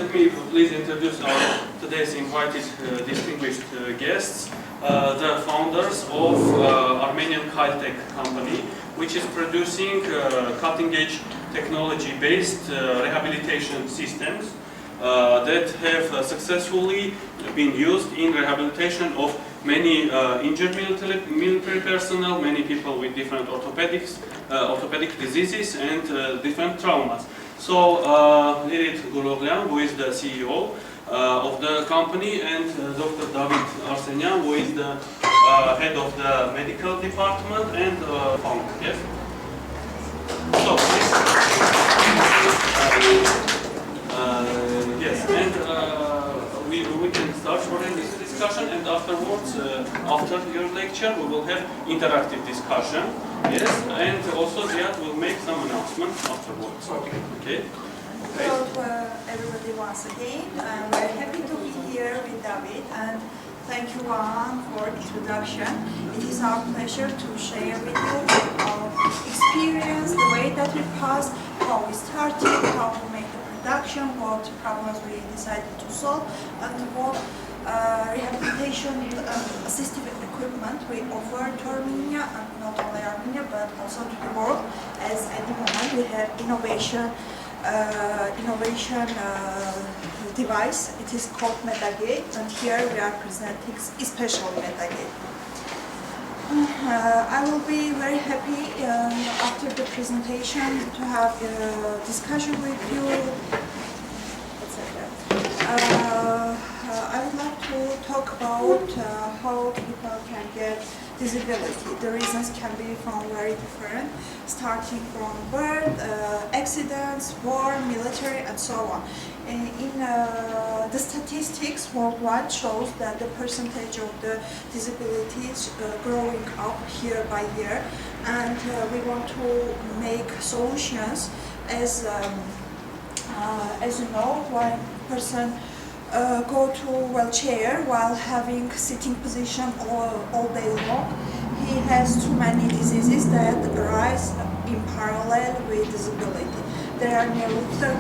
let me please introduce our today's invited distinguished guests, the founders of Armenian QaylTech company, which is producing cutting-edge technology-based rehabilitation systems that have successfully been used in rehabilitation of many injured military personnel, many people with different orthopedic diseases and different traumas. So Lilit Guroghlyan, who is the CEO of the company, and Dr. Davit Arsenyan, who is the head of the medical department and founder. Yes. So please. Yes, and we can start already this discussion, and afterwards, after your lecture, we will have interactive discussion. Yes, and also Ziad will make some announcements afterwards. Okay. Hello to everybody once again. I'm very happy to be here with Davit, and thank you, Juan, for introduction. It is our pleasure to share with you our experience, the way that we passed, how we started, how to make the production, what problems we decided to solve, and what rehabilitation assistive equipment we offer to Armenia, and not only Armenia but also to the world, as at the moment we have innovation device. It is called Metagate, and here we are presenting especially Metagate. I will be very happy after the presentation to have a discussion with you, etc. I would like to talk about how people can get disability. The reasons can be from very different, starting from birth, accidents, war, military, and so on. In the statistics worldwide shows that the percentage of the disabilities growing up year by year, and we want to make solutions as you know, one person go to wheelchair while having sitting position all day long. He has too many diseases that arise in parallel with disability. There are nearly 30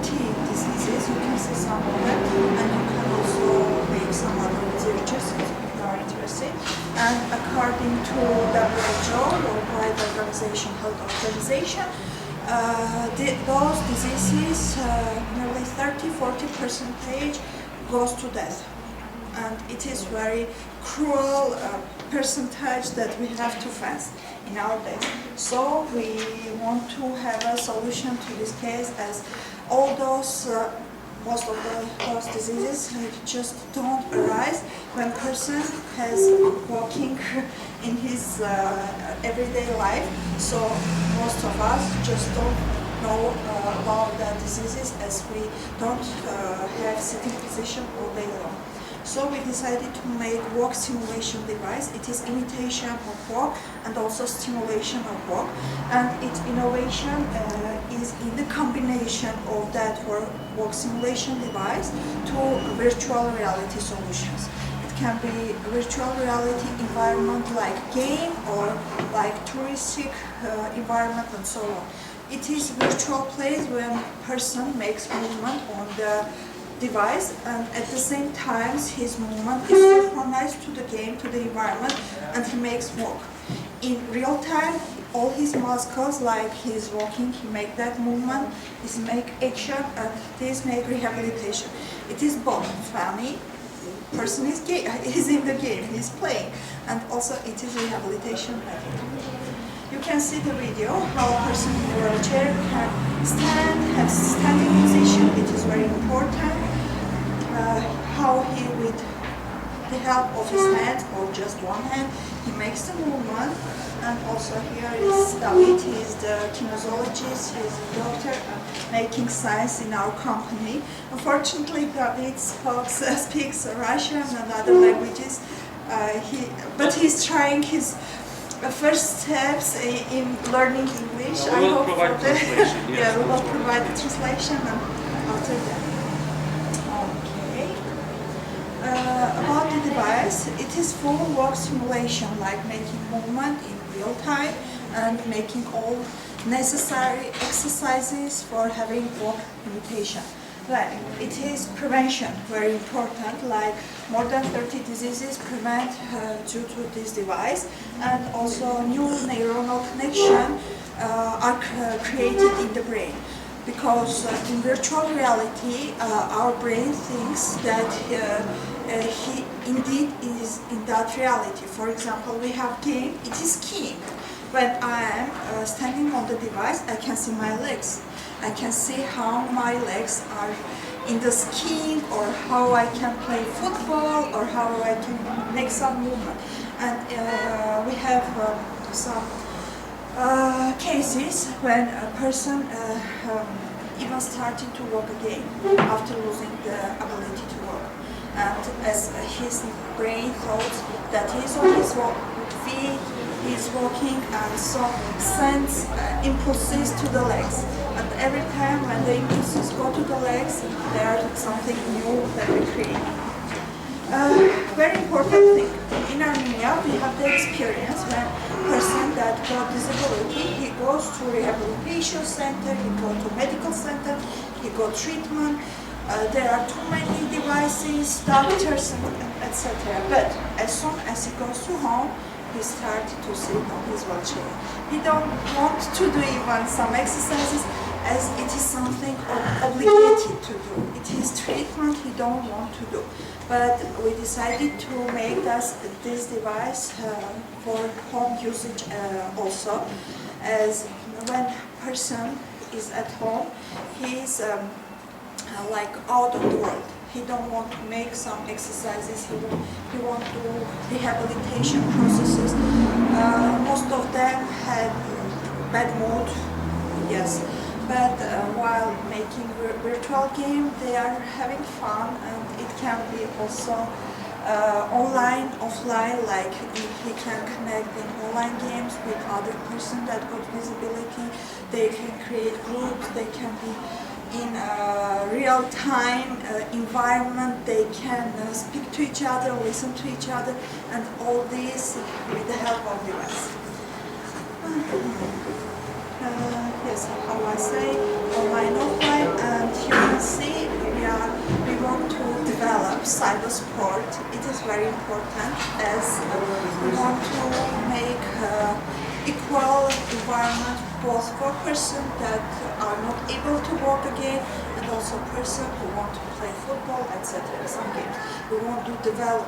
diseases. You can see some of them, and you can also make some other researches if you are interested. And according to WHO, World Organization Health Organization, those diseases, nearly 30–40% goes to death, and it is very cruel percentage that we have to face in our days. So we want to have a solution to this case, as all those most of those diseases just don't arise when person has walking in his everyday life. So most of us just don't know about the diseases, as we don't have sitting position all day long. So we decided to make walk stimulation device. It is imitation of walk and also stimulation of walk. And its innovation is in the combination of that walk simulation device to virtual reality solutions. It can be virtual reality environment like game or like touristic environment and so on. It is virtual place when person makes movement on the device, and at the same time his movement is synchronized to the game, to the environment, and he makes walk. In real time, all his muscles, like he's walking, he make that movement, he make action, and this make rehabilitation. It is both funny, person is in the game, he's playing, and also it is rehabilitation method. You can see the video how a person in a wheelchair can stand, have standing position. It is very important. How he, with the help of his hands or just one hand, he makes the movement. And also here is Davit. He is the kinesiologist. He is a doctor making science in our company. Unfortunately, Davit speaks Russian and other languages. But he's trying his first steps in learning English. We will provide translation. Yes. Yeah, we will provide the translation and after that. Okay. About the device, it is full walk simulation, like making movement in real time and making all necessary exercises for having walk imitation. Well, it is prevention, very important, like more than 30 diseases prevent due to this device, and also new neuronal connection are created in the brain. Because in virtual reality, our brain thinks that he indeed is in that reality. For example, we have game, it is skiing. When I am standing on the device, I can see my legs. I can see how my legs are in the skiing, or how I can play football, or how I can make some movement. And we have some cases when a person even starting to walk again after losing the ability to walk. And as his brain thought that he's on his feet, he's walking, and so sends impulses to the legs. And every time when the impulses go to the legs, there's something new that we create. Very important thing. In Armenia, we have the experience when a person that got disability, he goes to rehabilitation center, he goes to medical center, he got treatment. There are too many devices, doctors, etc. But as soon as he goes to home, he started to sit on his wheelchair. He don't want to do even some exercises, as it is something obligated to do. It is treatment he don't want to do. But we decided to make this device for home usage also, as when a person is at home, he is like out of the world. He don't want to make some exercises, he want to do rehabilitation processes. Most of them had bad mood, yes. But while making virtual game, they are having fun, and it can be also online, offline, like he can connect in online games with other person that got disability. They can create groups, they can be in a real-time environment, they can speak to each other, listen to each other, and all this with the help of device. Yes, how I say, online, offline, and you can see we want to develop cyber sport. It is very important, as we want to make equal environment both for persons that are not able to walk again, and also persons who want to play football, etc. Some games. We want to develop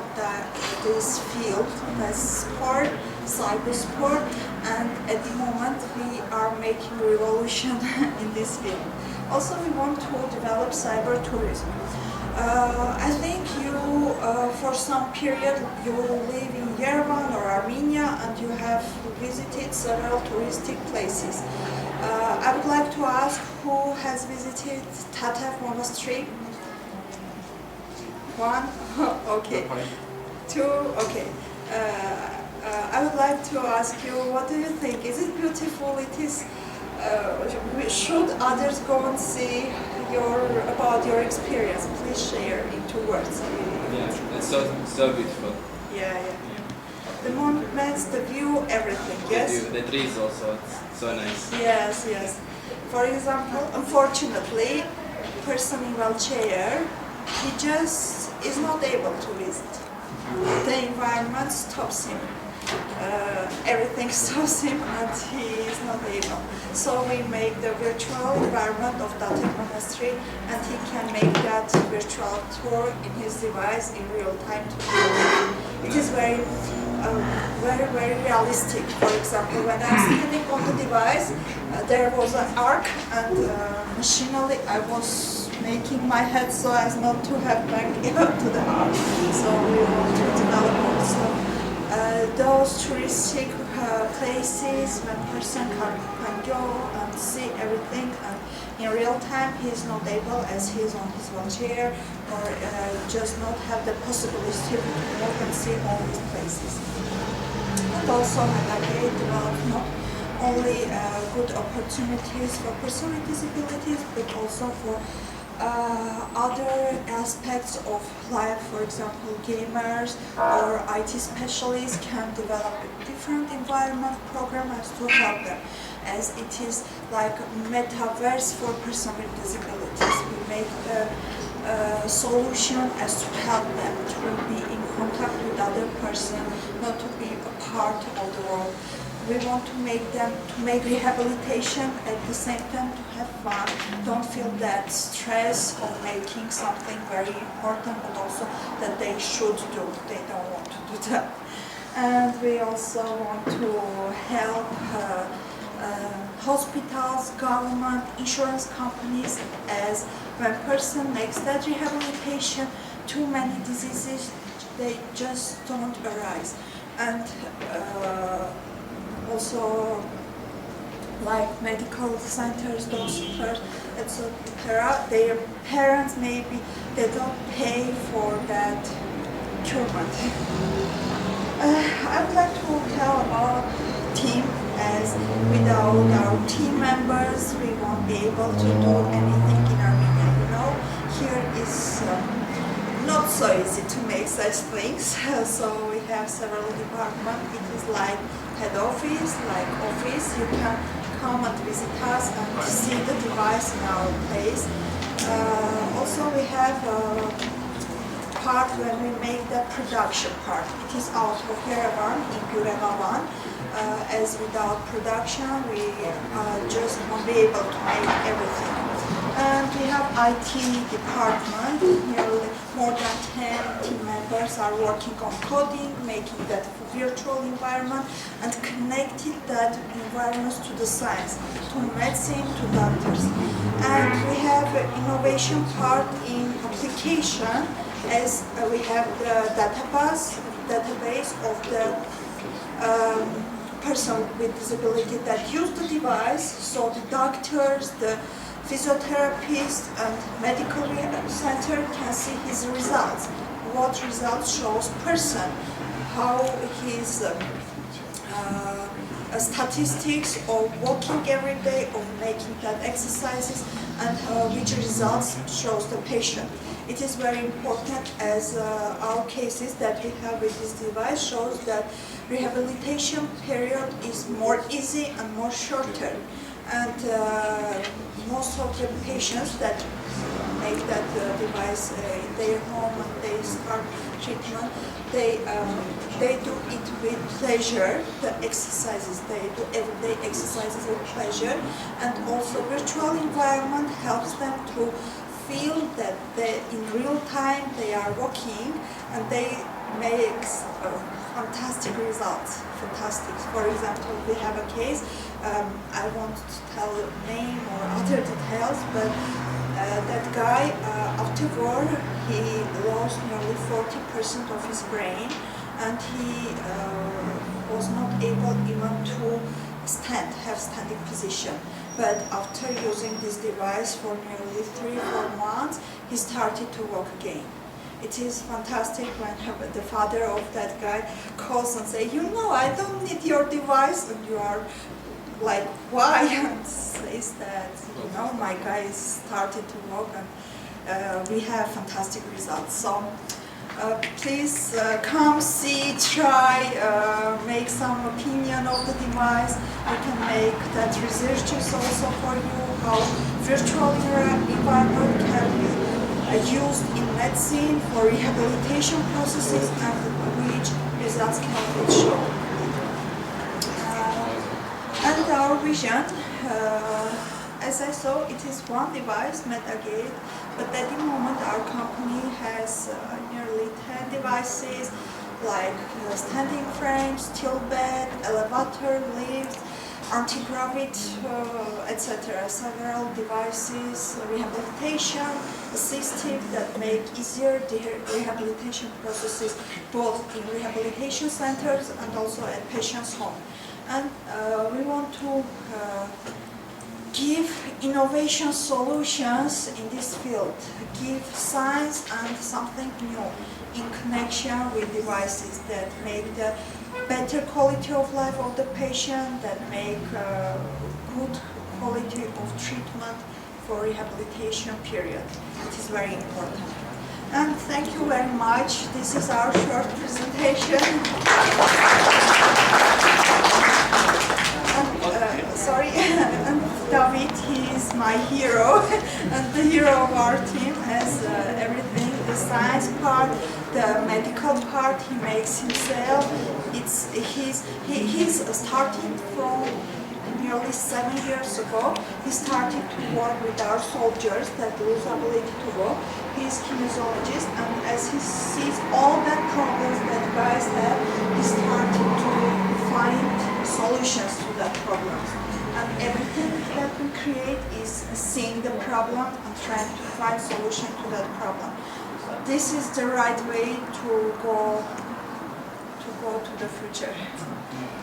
this field as sport, cyber sport, and at the moment we are making a revolution in this field. Also, we want to develop cyber tourism. I think you, for some period, you live in Yerevan or Armenia, and you have visited several touristic places. I would like to ask who has visited Tatev Monastery? One? Okay. Two? Okay. I would like to ask you, what do you think? Is it beautiful? It is. Should others go and see about your experience? Please share in 2 words. Yeah, it's so beautiful. Yeah. The monuments, the view, everything. Yes. The trees also. It's so nice. Yes. For example, unfortunately, person in wheelchair, he just is not able to visit. The environment stops him. Everything stops him, and he is not able. So we make the virtual environment of Davit Monastery, and he can make that virtual tour in his device in real time. It is very realistic. For example, when I'm standing on the device, there was an arc, and machinally I was making my head so as not to have banged to the arc. So we want to develop also those touristic places when person can go and see everything, and in real time he is not able, as he is on his wheelchair, or just not have the possibility to walk and see all these places. And also Methodist developed not only good opportunities for persons with disabilities, but also for other aspects of life. For example, gamers or IT specialists can develop a different environment programs to help them. as it is like a metaverse for person with disabilities. We make the solution as to help them to be in contact with other person, not to be a part of the world. We want to make them to make rehabilitation at the same time to have fun. Don't feel that stress of making something very important, but also that they should do. They don't want to do that. And we also want to help hospitals, government, insurance companies, as when person makes that rehabilitation, too many diseases, they just don't arise. And also like medical centers, doctors, etc. Their parents maybe they don't pay for that treatment. I would like to tell about team, as without our team members we won't be able to do anything in Armenia. You know, here is not so easy to make such things. So we have several departments. It is like head office, like office. You can come and visit us and see the device in our place. Also we have part when we make the production part. It is out of Yerevan, in Guroghlyan. As without production, we just won't be able to make everything. And we have IT department. Nearly more than 10 team members are working on coding, making that virtual environment and connecting that environment to the science, to medicine, to doctors. And we have innovation part in application, as we have the database of the person with disability that use the device, so the doctors, the physiotherapist and medical rehab center can see his results. What results shows person, how his statistics of walking every day, of making that exercises, and which results shows the patient. It is very important, as our cases that we have with this device shows that rehabilitation period is more easy and more shorter. And most of the patients that make that device in their home and they start treatment, they do it with pleasure. The exercises, they do everyday exercises with pleasure, and also virtual environment helps them to feel that in real time they are walking, and they make fantastic results. Fantastic. For example, we have a case. I won't tell the name or other details, but that guy, after war, he lost nearly 40% of his brain, and he was not able even to have standing position. But after using this device for nearly 3-4 months, he started to walk again. It is fantastic when the father of that guy calls and say, you know, I don't need your device, and you are like, why? And says that, you know, my guy started to walk, and we have fantastic results. So please come, see, try, make some opinion of the device. We can make that researches also for you, how virtual environment can be used in medicine for rehabilitation processes and which results can be shown. And our vision, as I saw, it is one device, MetaGate, but at the moment our company has nearly 10 devices, like standing frames, steel bed, elevator, lift, anti-gravity, etc. Several devices, rehabilitation, assistive that make easier the rehabilitation processes, both in rehabilitation centers and also at patients' home. And we want to give innovation solutions in this field, give science and something new in connection with devices that make the better quality of life of the patient, that make good quality of treatment for rehabilitation period. It is very important. And thank you very much. This is our short presentation. And sorry, and Davit, he is my hero and the hero of our team as everything, the science part, the medical part, he makes himself. He's starting from nearly 7 years ago. He started to work with our soldiers that lose ability to walk. He's kinesiologist, and as he sees all the problems that guys have, he started to find solutions to that problems. And everything that we create is seeing the problem and trying to find solution to that problem. This is the right way to go to the future.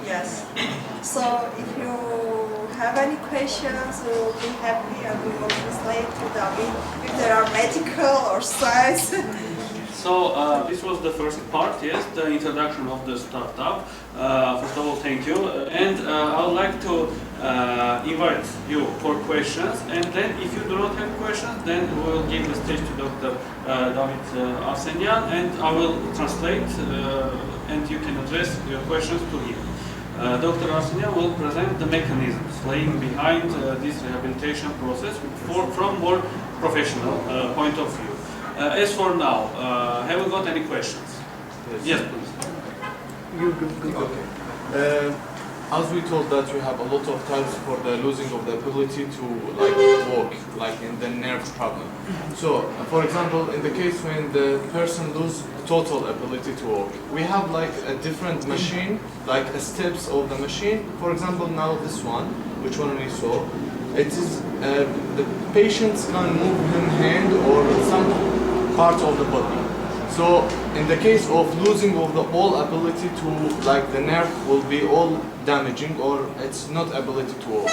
Yes. So if you have any questions, we will be happy and we will translate to Davit if there are medical or science. So this was the first part, yes, the introduction of the startup. First of all, thank you. And I would like to invite you for questions. And then if you do not have questions, then we will give the stage to Dr. Davit Arsenyan, and I will translate and you can address your questions to him. Dr. Arsenyan will present the mechanisms lying behind this rehabilitation process from more professional point of view. As for now, have we got any questions? Yes, please. You go. Okay. As we told that we have a lot of times for the losing of the ability to walk, like in the nerve problem. So, for example, in the case when the person loses total ability to walk, we have like a different machine, like steps of the machine. For example, now this one, which one we saw, it is the patients can move him hand or some part of the body. So in the case of losing of the all ability to, like the nerve will be all damaging or it's not ability to walk.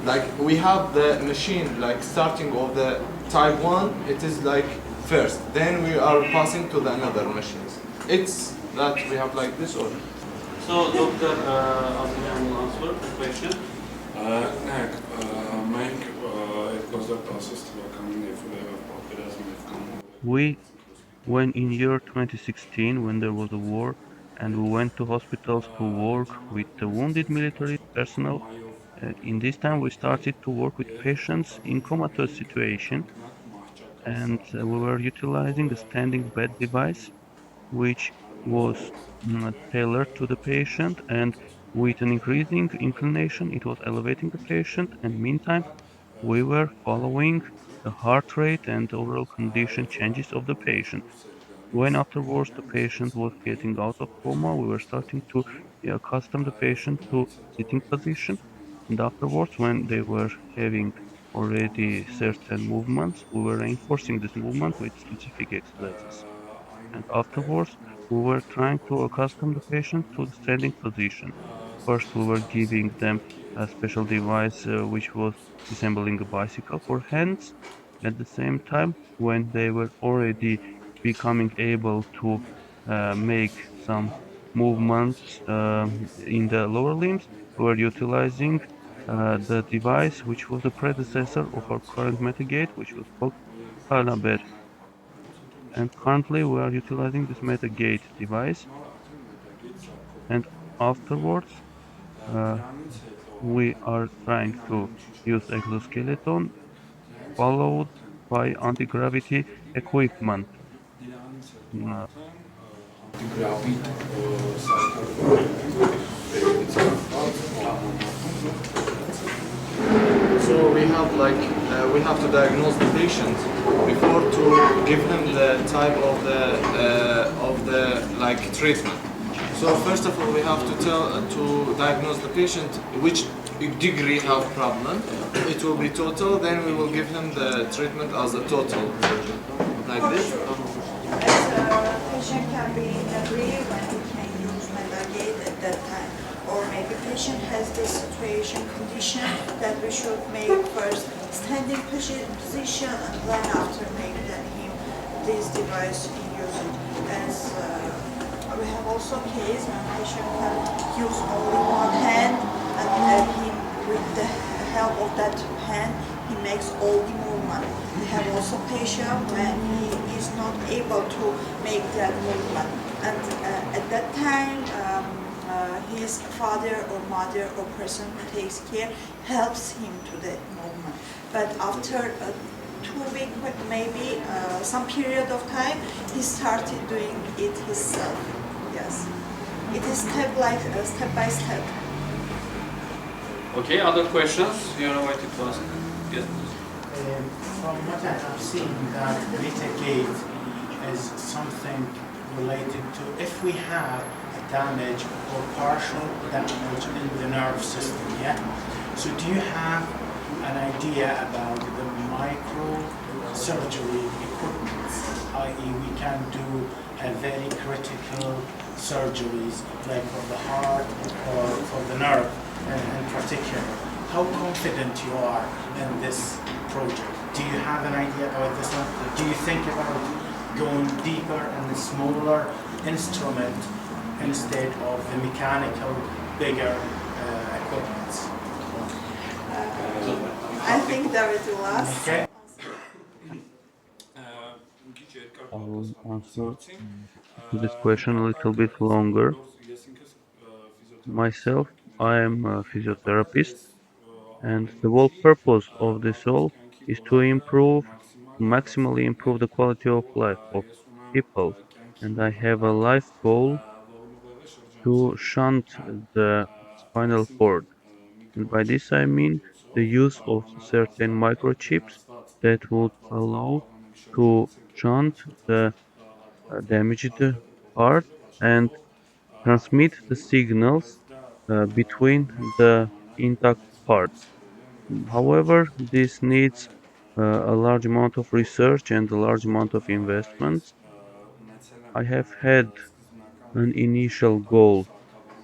Like we have the machine, like starting of the type 1, it is like first, then we are passing to the another machines. It's that we have like this or? So Dr. Arsenyan will answer the question. Evet, Mike, gözler tasası bakanın biraz We, when in year 2016, when there was a war, and we went to hospitals to work with the wounded military personnel, in this time we started to work with patients in comatose situation, and we were utilizing a standing bed device, which was tailored to the patient, and with an increasing inclination, it was elevating the patient, and meantime, we were following the heart rate and overall condition changes of the patient. When afterwards the patient was getting out of coma, we were starting to accustom the patient to sitting position. And afterwards, when they were having already certain movements, we were reinforcing this movement with specific exercises. And afterwards, we were trying to accustom the patient to the standing position. First, we were giving them a special device which was resembling a bicycle for hands. At the same time, when they were already becoming able to make some movements in the lower limbs, we were utilizing the device which was the predecessor of our current Metagate, which was called Parabet. And currently we are utilizing this Metagate device, and afterwards we are trying to use exoskeleton followed by anti-gravity equipment. So we have like we have to diagnose the patient before to give him the type of the like treatment. So first of all, we have to to diagnose the patient which degree have problem. It will be total. Then we will give him the treatment as a total version, like this. As a patient can be in degree when he can use Metagate at that time. Or maybe patient has this situation condition that we should make first standing position and then after make him this device in using. As we have also case when patient can use only one hand and him with the help of that hand he makes all the movement. We have also patient when he is not able to make that movement, and at that time his father or mother or person who takes care helps him to the movement. But after 2 weeks, maybe some period of time, he started doing it himself. Yes, it is step by step. Okay, other questions? You are invited to ask. Yes. From what I have seen, that mitigate is something related to if we have a damage or partial damage in the nerve system, yeah? So do you have an idea about the microsurgery equipment, i.e. we can do a very critical surgeries like for the heart or for the nerve in particular? How confident you are in this project? Do you have an idea about this one? Do you think about going deeper in the smaller instrument instead of the mechanical, bigger equipment? I think David will ask. Okay. I will answer to this question a little bit longer. Myself, I am a physiotherapist, and the whole purpose of this all is to maximally improve the quality of life of people. And I have a life goal to shunt the spinal cord. And by this I mean the use of certain microchips that would allow to shunt the damaged part and transmit the signals between the intact parts. However, this needs a large amount of research and a large amount of investments. I have had an initial goal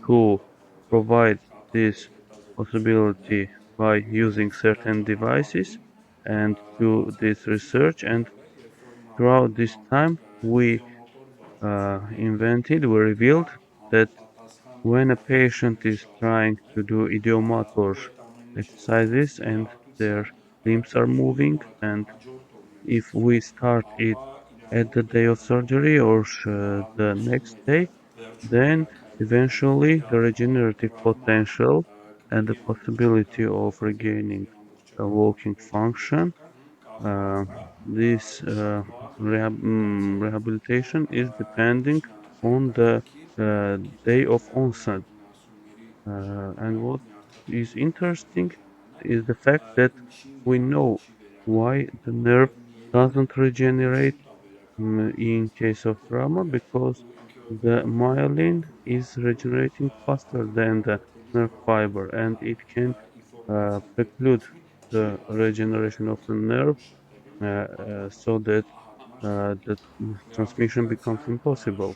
to provide this possibility by using certain devices and do this research, and throughout this time we we revealed that when a patient is trying to do idiomotor exercises and their limbs are moving, and if we start it at the day of surgery or the next day, then eventually the regenerative potential and the possibility of regaining a walking function, uh, this rehabilitation is depending on the day of onset. And what is interesting is the fact that we know why the nerve doesn't regenerate in case of trauma, because the myelin is regenerating faster than the nerve fiber, and it can preclude the regeneration of the nerve, so that the transmission becomes impossible.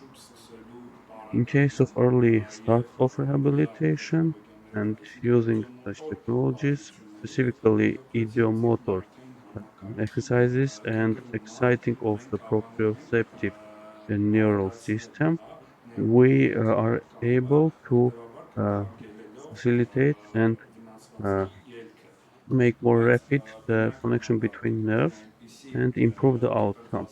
In case of early start of rehabilitation and using such technologies, specifically idiomotor exercises and exciting of the proprioceptive and neural system, we are able to uh, facilitate and uh, make more rapid the connection between nerves and improve the outcome.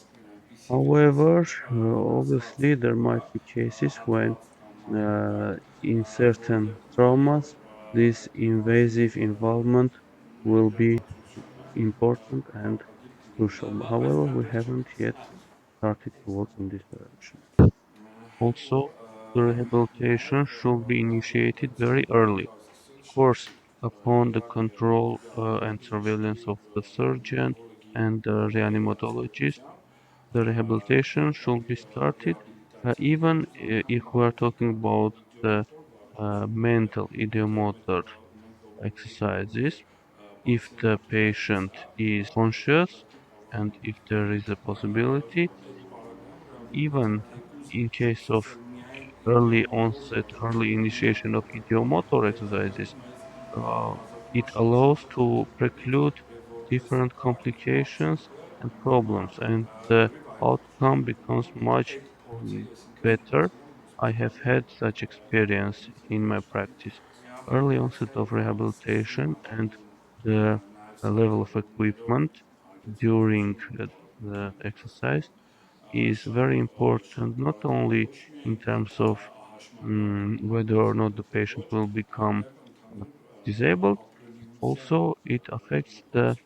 However, obviously there might be cases when in certain traumas this invasive involvement will be important and crucial. However, we haven't yet started to work in this direction. Also, the rehabilitation should be initiated very early. Of course, upon the control and surveillance of the surgeon and the reanimatologist, the rehabilitation should be started, even if we are talking about the mental ideomotor exercises. If the patient is conscious and if there is a possibility, even in case of early onset, early initiation of ideomotor exercises, uh, it allows to preclude different complications and problems, and the outcome becomes much better. I have had such experience in my practice. Early onset of rehabilitation and the level of equipment during the exercise is very important, not only in terms of whether or not the patient will become disabled. Also, it affects the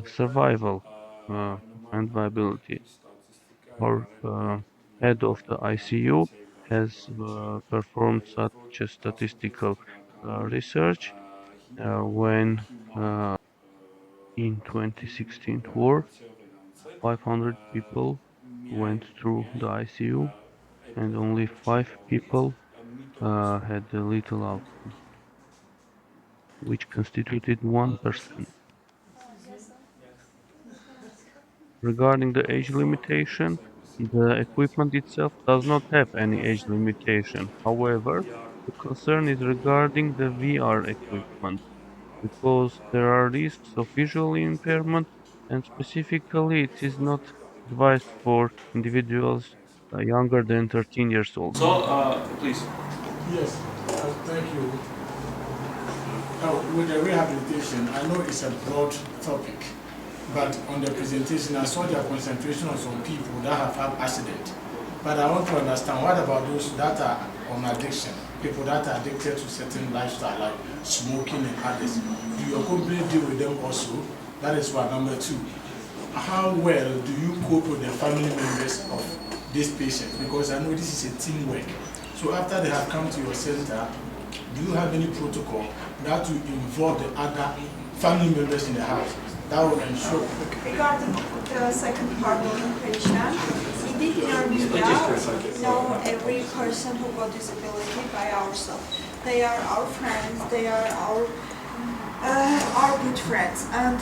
survival and viability. Our head of the ICU has performed such a statistical research when in 2016 war 500 people went through the ICU and only 5 people had a lethal outcome, which constituted 1%. Regarding the age limitation, the equipment itself does not have any age limitation. However, the concern is regarding the VR equipment because there are risks of visual impairment, and specifically it is not advised for individuals younger than 13 years old. So, please. Yes, thank you. Now, with the rehabilitation, I know it's a broad topic, but on the presentation, I saw their concentration on some people that have had accident. But I want to understand, what about those that are on addiction, people that are addicted to certain lifestyle, like smoking and others? Do your company deal with them also? That is one. Number two, how well do you cope with the family members of these patients? Because I know this is a teamwork. So after they have come to your center, do you have any protocol that will involve the other family members in the house that will ensure? Regarding the second part of the question, indeed in our media, we know every person who got disability by ourselves. They are our friends, they are our good friends, and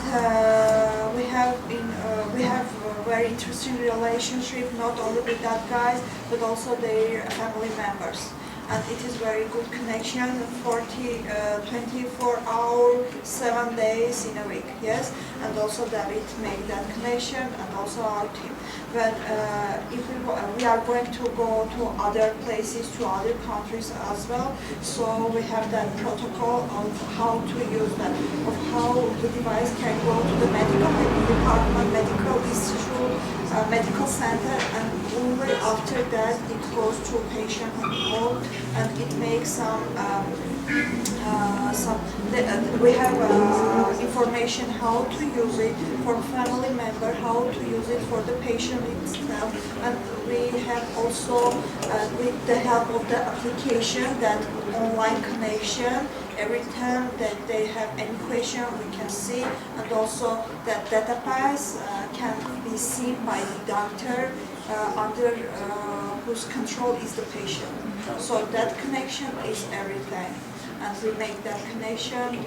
we have a very interesting relationship not only with that guys but also their family members. And it is very good connection, 24 hours, 7 days in a week, yes? And also Davit make that connection, and also our team. But if we are going to go to other places, to other countries as well, so we have that protocol of how to use that, of how the device can go to the medical department, medical institute, medical center, and only after that it goes to patient and home, and it makes we have information how to use it for family member, how to use it for the patient itself, and we have also with the help of the application, that online connection, every time that they have any question we can see, and also that database can be seen by the doctor under whose control is the patient. So that connection is everything, and we make that connection.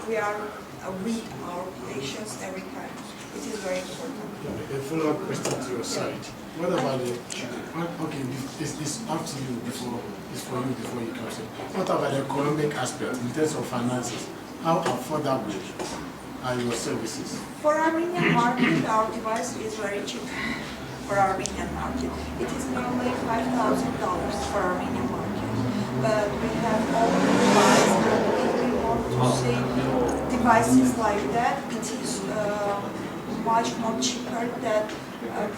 We are with our patients every time. It is very important. A follow-up question to your side. What about the, okay, it's up to you before, it's for you before you come in. What about the economic aspect in terms of finances? How affordable are your services? For Armenian market, our device is very cheap. For Armenian market, it is normally $5,000 for Armenian market. But we have all the devices, and if we want to see devices like that, it is much more cheaper that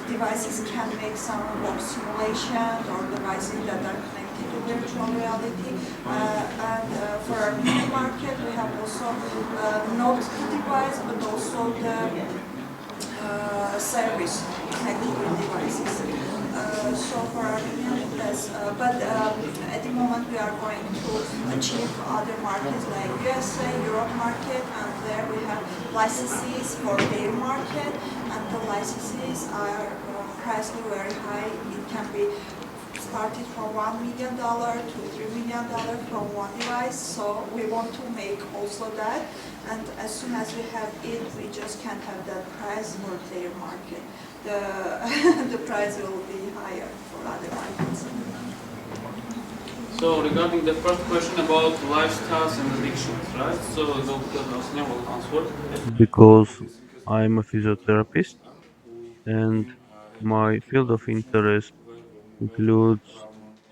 devices can make some web simulation, or devices that are connected to virtual reality. And for our new market, we have also not the device, but also the service connected with devices. So for our but at the moment we are going to achieve other markets like USA, Europe market, and there we have licenses for their market, and the licenses are priced very high. It can be started from $1 million to $3 million from one device. So we want to make also that, and as soon as we have it, we just can't have that price for their market. The price will be higher for other markets. So regarding the first question about lifestyles and addictions, right? So Dr. Arsenyan will answer. Because I'm a physiotherapist and my field of interest includes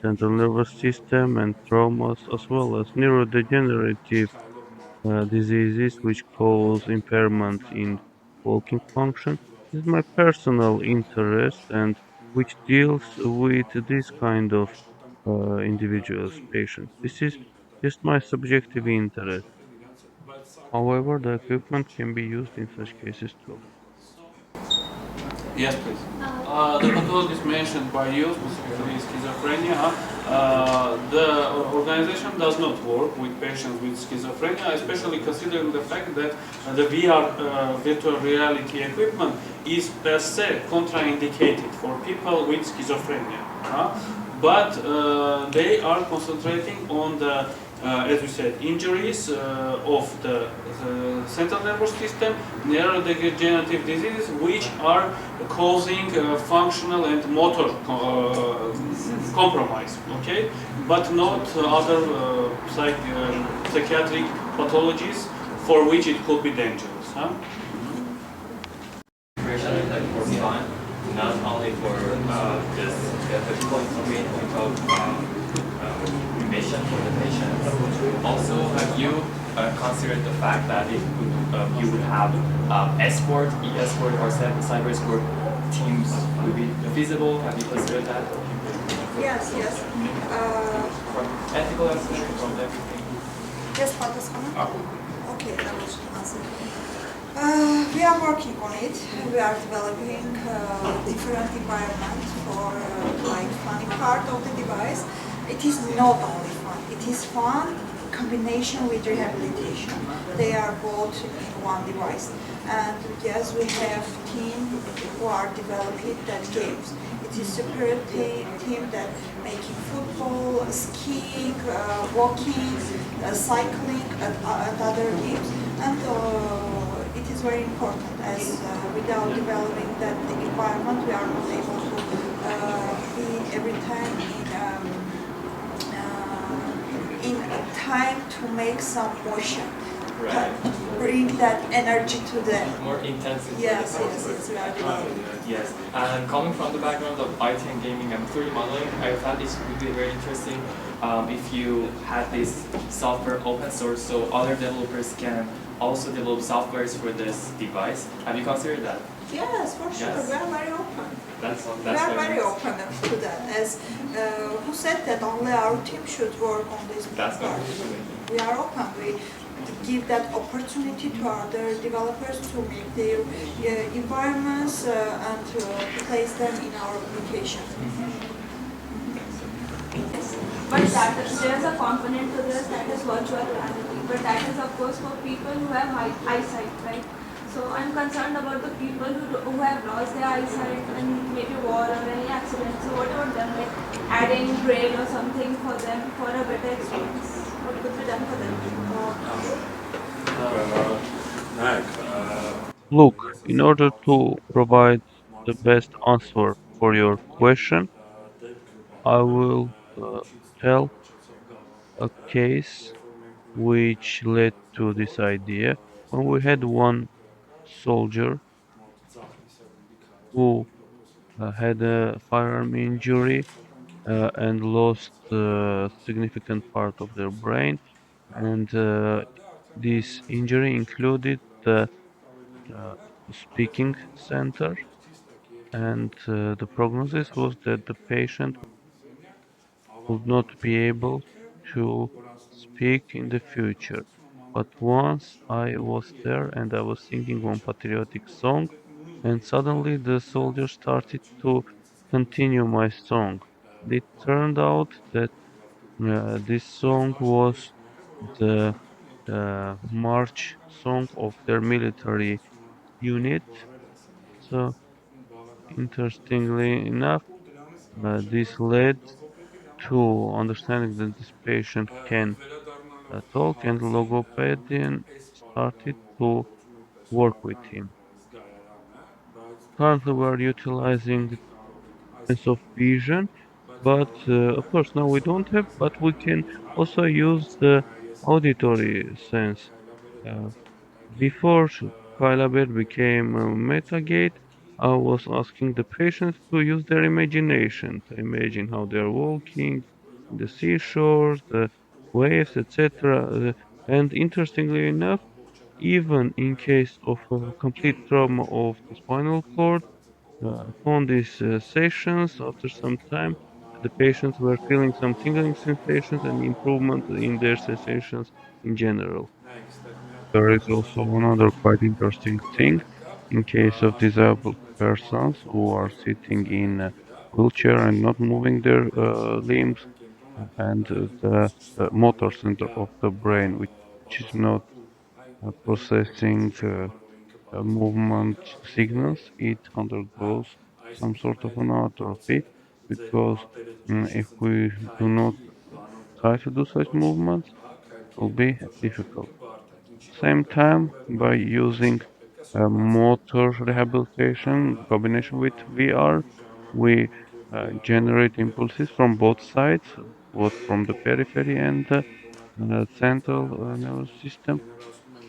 central nervous system and traumas, as well as neurodegenerative diseases which cause impairment in walking function. This is my personal interest, and which deals with this kind of individuals, patients. This is just my subjective interest. However, the equipment can be used in such cases too. Yes, please. The pathologies mentioned by you, specifically schizophrenia, the organization does not work with patients with schizophrenia, especially considering the fact that the VR, virtual reality equipment, is per se contraindicated for people with schizophrenia. But they are concentrating on the as we said, injuries of the central nervous system, neurodegenerative diseases, which are causing functional and motor compromise, okay? But not other psychiatric pathologies for which it could be dangerous. Huh? Like for fun, not only for just the clinical remission for the patient. Also, have you considered the fact that if you would have escort, e-escort, or cyber escort teams would be feasible? Have you considered that? Yes, yes. From ethical aspect, from everything? Yes, Pakistan. Okay, that was answer. We are working on it. We are developing different environment for like funny part of the device. It is not only fun. It is fun combination with rehabilitation. They are both in one device. And yes, we have team who are developing that games. It is separate team that making football, skiing, walking, cycling, and other games. And it is very important as without developing that environment, we are not able to be every time in time to make some motion. Right. Bring that energy to them. More intensive. Yes, we are developing. Yes, and coming from the background of IT and gaming and 3D modeling, I thought this would be very interesting if you had this software open source so other developers can also develop softwares for this device. Have you considered that? Yes, for sure. Yes. We are very open. That's We are very open to that. As who said that only our team should work on this That's part. We are open. We give that opportunity to other developers to make their environments and to place them in our application. But there's a component to this that is virtual reality. But that is of course for people who have eyesight, right? So I'm concerned about the people who have lost their eyesight and maybe war or any accident. So what about them? Like adding braille or something for them for a better experience? What could be done for them? Look, in order to provide the best answer for your question, I will tell a case which led to this idea. When we had one soldier who had a firearm injury and lost a significant part of their brain, and this injury included the uh, speaking center, and the prognosis was that the patient would not be able to speak in the future. But once I was there and I was singing one patriotic song, and suddenly the soldier started to continue my song. It turned out that this song was the march song of their military unit. So, interestingly enough, this led to understanding that this patient can talk, and logopedian started to work with him. Currently, we are utilizing sense of vision, but of course now we don't have, but we can also use the auditory sense. Uh, Before Quaylabed became a metagate, I was asking the patients to use their imagination, to imagine how they're walking, the seashores, the waves, etc. And interestingly enough, even in case of a complete trauma of the spinal cord, upon these sessions, after some time, the patients were feeling some tingling sensations and improvement in their sensations in general. There is also another quite interesting thing. In case of disabled persons who are sitting in a wheelchair and not moving their limbs, and the motor center of the brain, which is not processing movement signals, it undergoes some sort of an atrophy because if we do not try to do such movements, it will be difficult. Same time, by using motor rehabilitation combination with VR, we generate impulses from both sides, both from the periphery and the central nervous system,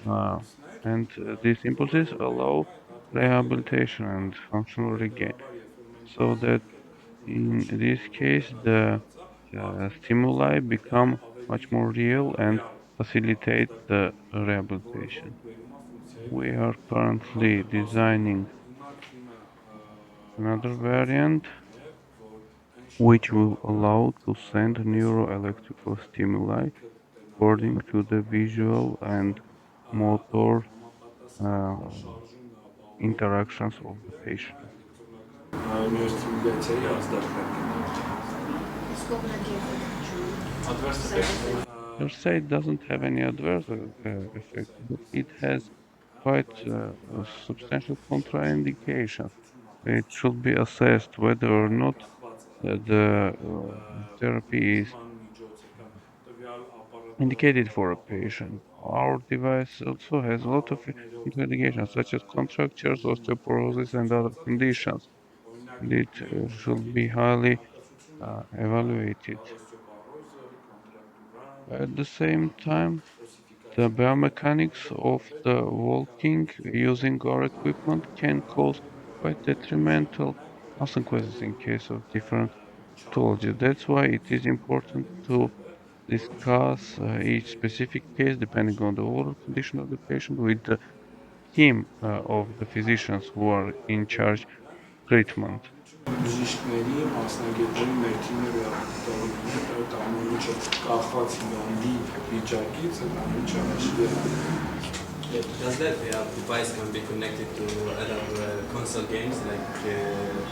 uh, and these impulses allow rehabilitation and functional regain. So that in this case, the stimuli become much more real and facilitate the rehabilitation. We are currently designing another variant which will allow to send neuroelectrical stimuli according to the visual and motor uh, interactions of the patient. Per se, it doesn't have any adverse effect, but it has quite substantial contraindications. It should be assessed whether or not the therapy is indicated for a patient. Our device also has a lot of indications such as contractures, osteoporosis, and other conditions. It should be highly evaluated. At the same time, the biomechanics of the walking using our equipment can cause quite detrimental consequences in case of different pathology. That's why it is important to discuss each specific case depending on the overall condition of the patient with the team of the physicians who are in charge treatment. Բժիշկների, մասնագետների ներքին ռեաբիլիտологիայի այդ ամեն ինչը կախված հիվանդի վիճակից այդ ամեն ինչը հաշվի է առնում։ Does that device can be connected to other console games like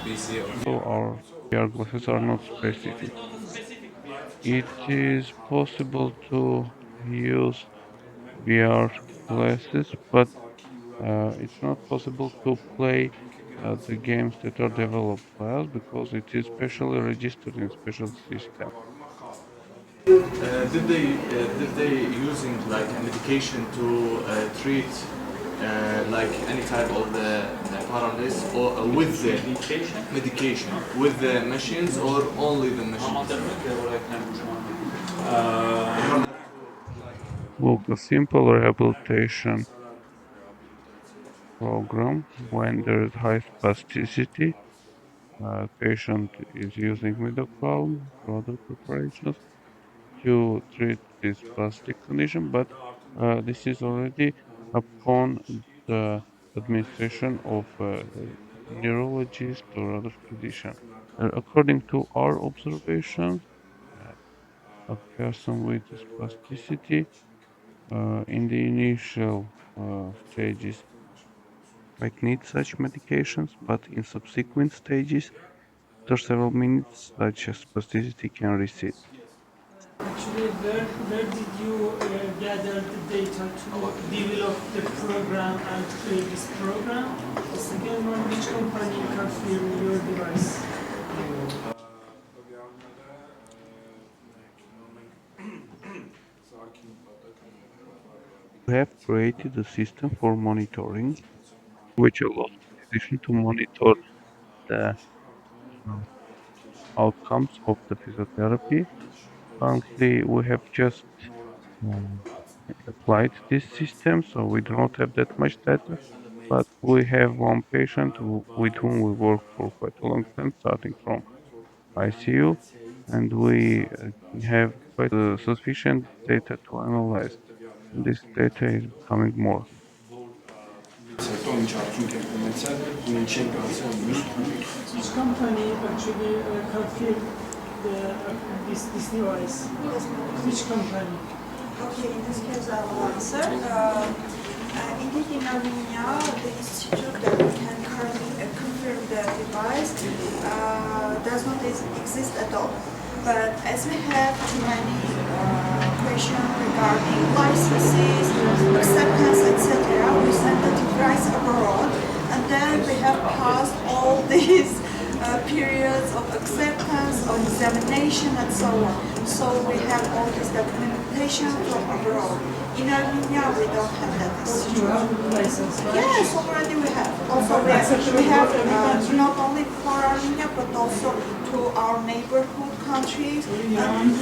PC or? So our VR glasses are not specific. It is possible to use VR glasses, but it's not possible to play the games that are developed by us because it is specially registered in special system. Did they using like a medication to treat like any type of the paralysis or with the medication with the machines or only the machines? Look, a simple rehabilitation program when there is high spasticity, patient is using midazolam or other preparations to treat this spastic condition, but this is already upon the administration of a neurologist or other physician. According to our observations, a person with spasticity in the initial stages might need such medications, but in subsequent stages, after several minutes, such spasticity can recede. Actually, where did you gather the data to develop the program and create this program? The second one, which company confirmed your device? We have created a system for monitoring, which allows the physician to monitor the outcomes of the physiotherapy. Currently, we have just um, applied this system, so we do not have that much data. But we have one patient with whom we work for quite a long time, starting from ICU, and we have quite sufficient data to analyze. This data is becoming more. Which company actually confirmed this device? Which company? Okay, in this case I will answer. Indeed, in Armenia, the institute that can confirm the device does not exist at all. But as we have too many questions regarding licenses, acceptance, etc., we send the device abroad, and then we have passed all these periods of acceptance, of examination, and so on. So we have all this documentation from abroad. In Armenia, we don't have that institute. You have license, right? Yes, already we have. Also, we have not only for Armenia, but also to our neighborhood countries. Iran?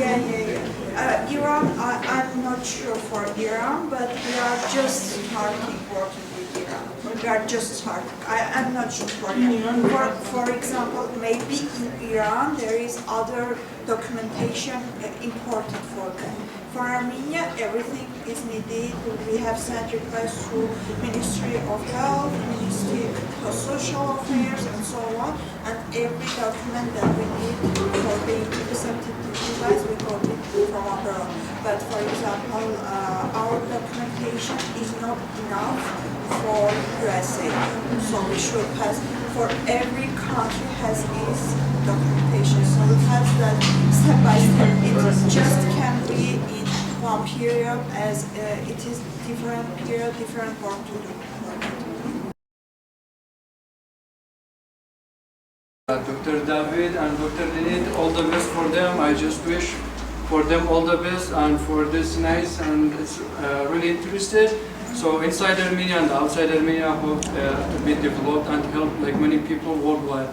Iran, I'm not sure for Iran, but we are just starting working with Iran. We are just starting. I'm not sure for Iran. For example, maybe in Iran there is other documentation important for them. For Armenia, everything is needed. We have sent requests to Ministry of Health, Ministry of Social Affairs, and so on. And every document that we need for the accepted device, we got it from abroad. But for example, our documentation is not enough for USA. So we should pass. For every country has its documentation. So we pass that step by step. It just can be in one period, as it is different period, different work to do. Dr. Davit and Dr. Lilit, all the best for them. I just wish for them all the best and for this nice and it's really interested. So inside Armenia and outside Armenia hope to be developed and help like many people worldwide.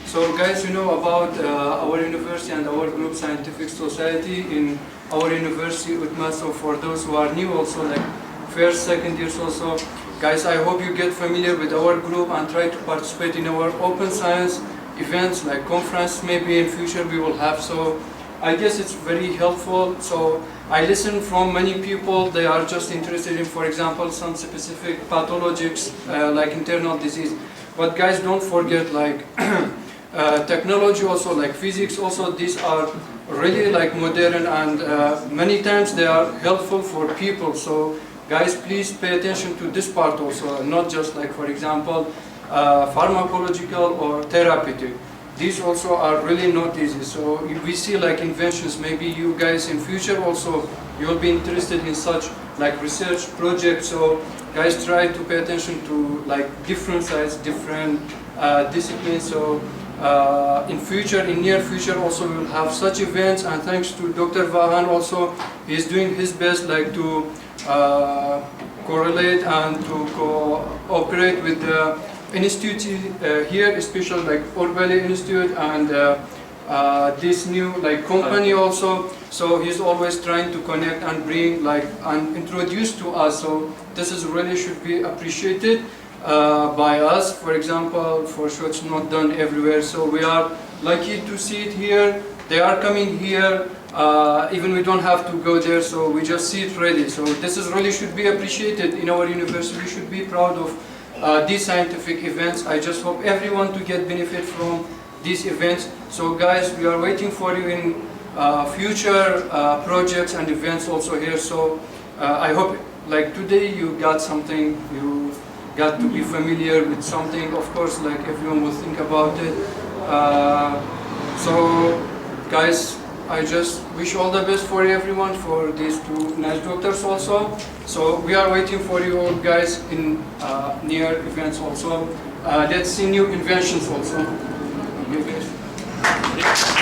So guys, you know about our university and our group Scientific Society in our university UTMA. So for those who are new also like first, second years also, guys, I hope you get familiar with our group and try to participate in our open science events like conference maybe in future we will have. So I guess it's very helpful. So I listen from many people, they are just interested in, for example, some specific pathologies like internal disease. But guys, don't forget like technology also, like physics also, these are really like modern and many times they are helpful for people. So guys, please pay attention to this part also, not just like, for example, pharmacological or therapeutic. These also are really not easy. So we see like inventions, maybe you guys in future also, you'll be interested in such like research projects. So guys, try to pay attention to like different sides, different disciplines. So in future, in near future also we will have such events, and thanks to Dr. Vahan also, he's doing his best like to correlate and to cooperate with the institute here, especially like Orbeli Institute and this new like company also. So he's always trying to connect and bring like and introduce to us. So this is really should be appreciated by us. For example, for sure it's not done everywhere. So we are lucky to see it here. They are coming here. Even we don't have to go there, so we just see it ready. So this is really should be appreciated in our university. We should be proud of these scientific events. I just hope everyone to get benefit from these events. So guys, we are waiting for you in future projects and events also here. So I hope like today you got something, you got to be familiar with something. Of course, like everyone will think about it. So guys, I just wish all the best for everyone, for these two nice doctors also. So we are waiting for you all guys in near events also. Let's see new inventions also. Okay, guys.